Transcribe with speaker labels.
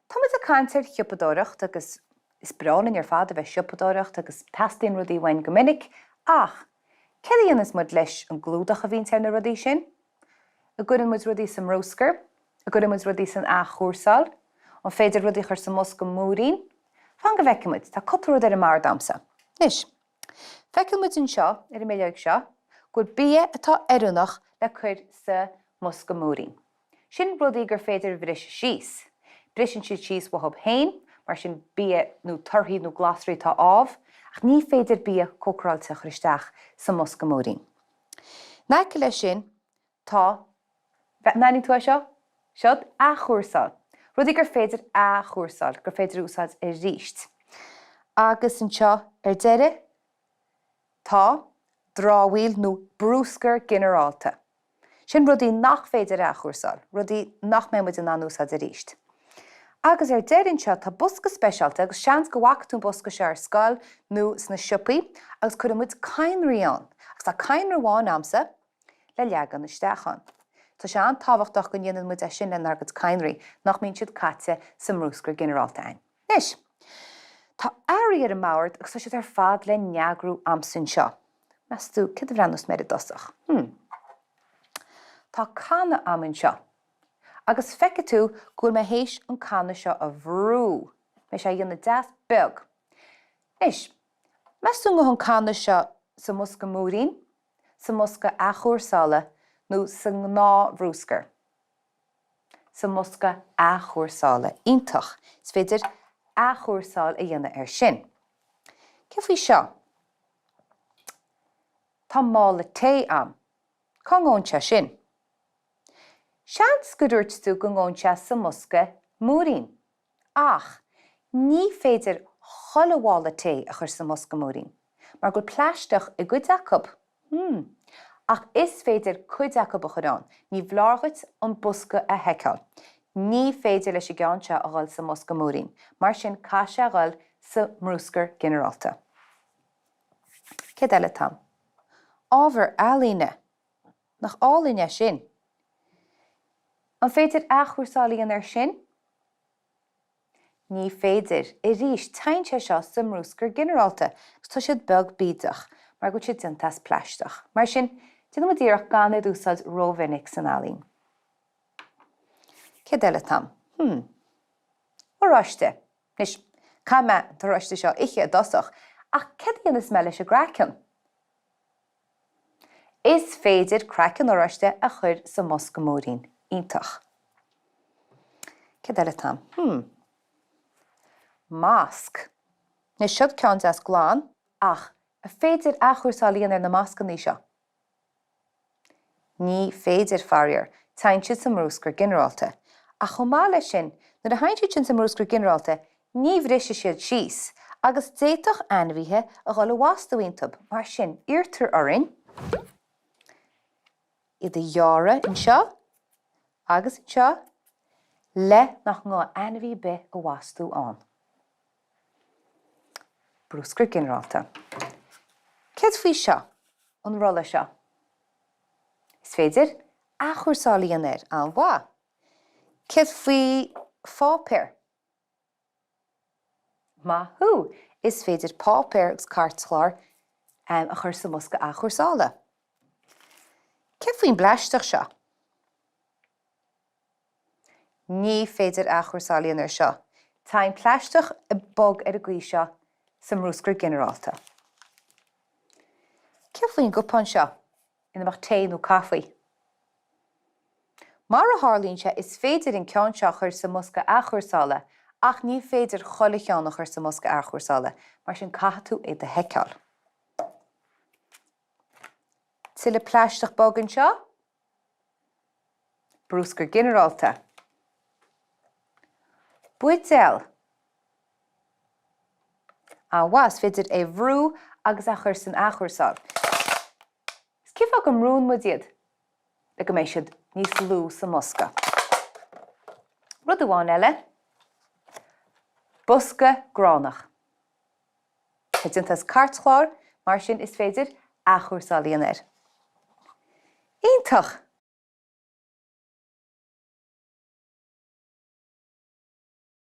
Speaker 1: Támas a cantar Siopadóireacht agus is branin ar fad a bheith Siopadóireacht agus tastain rudí bhain go minic, ach, céad is mud leis an glúdach a bhín na rudí sin? A gcuireann muid rudí san Bruscar, a gcuireann muid rudí san shortáil, an féidir rudí chuir sa mosca múrín, fan go bheiceann muid, tá cotarúd ar an mar damsa. Nis, feiceann muid an seo, ar an méileag seo, gur bia atá arúnach le chuir sa mosca múrín. Sin rudí gur féidir bhris síos. Brisin siad síos wahab hain, mar sin bia nó tarthaí nó glasraí tá ábh, ach ní féidir bia cócráilte christeach sa mosca múrín. Naice lei sin tá, naní tú seo? Seod shortáil. Rudí gur féidir shortáil, gur féidir úsáid ar ríist. Agus an seo ar deire tá drámhaíl nó Bruscar generálta. Sin rudí nach féidir shortáil, rudí nach mé muid an úsáid ar ríist. Agus ar deireann seo tá busca speisialta agus seans go bhachtún busca se ar Scoil nó sna siopaí agus chuir muid cainrií ann. Agus tá cainrií bháin amsa le leagan na steachán. Tá sé an tábhachtach go dhéanann muid sin le nargad cainrií nach mín siad caite sa Bruscar generálta ein. Nis, tá airí ar an mbord agus tá siad ar fad le neagrú amsan seo. Mes tú, cid a bhreanús méid dosach? Tá canna amman seo. Agus feice tú gúil me héis an canna seo a bhrú. Me sé dhéanana 10 beg. Is, mes tú go an canna seo sa mosca múrín, sa mosca shortáile nó sa gnáth Bruscar. Sa mosca shortáile. Ítach, is féidir shortáil a dhéanana ar sin. Ce faoi seo? Tá mála té am. Cá ngónte sin? Seans go dúirt tú go ngónte sa mosca múrín. Ach, ní féidir cholamhála té a chur sa mosca múrín. Mar go pleisteach i gcuid acab. Ach is féidir cuid acab a chudán. Ní bhláirgait an busca a heiceáil. Ní féidir leis i gceannte a ghail sa mosca múrín. Mar sin caiise a ghail sa Bruscar generálta. Cé eile tam? Ábhar álíne. Nach álíne sin. An féidir shortáil ar sin? Ní féidir i ríis tainte seo sa Bruscar generálta, gus tá siad beg bídach, mar go siad dintas pleisteach. Mar sin, duna dtíreach ganad úsáid rómhinnic san álín. Cé eile tam? Ráiste. Nis, caime tá ráiste seo iche a dosach, ach cad dhéanas me leis a ghraiceann? Is féidir craiceann ráiste a chuir sa mosca múrín. Ítach. Cé eile tam? Másc. Nis siad ceann as gláán, ach a féidir shortáil ar na máscaní seo. Ní féidir farriar, taintead sa Bruscar generálta. A chomá lei sin, nuair a haintead sin sa Bruscar generálta, ní bhrisise siad síos, agus déitach anmhíthe a gháil wasúíntab, mar sin irtar orin, iad a dheara in seo, agus seo, le nach ngá anmhí be a wasú an. Bruscar generálta. Céad faoi seo, an rolla seo? Is féidir shortáil ar an bhá. Céad faoi fápéir? Maithú, is féidir pápéir agus cartláir a chur sa mosca shortáile. Céad faoin bleisteach seo? Ní féidir shortáil ar seo. Táim pleisteach a bog ar a gcuí seo sa Bruscar generálta. Cé faoin gopán seo ina bach té nó cafaí? Mar a hálínse is féidir in ceann seo chur sa mosca shortáile, ach ní féidir chola cheanna chur sa mosca shortáile, mar sin caithú é de heiceáil. Tuile pleisteach bogann seo? Bruscar generálta. Buidéil. An bhas féidir é bhrú agus a chur san shortáil. Is cifá go mrún muid iad le go méid siad níos lú sa mosca. Rud amháin eile, busca gránach. Tá dintas cartláir, mar sin is féidir shortáil ar. Ítach.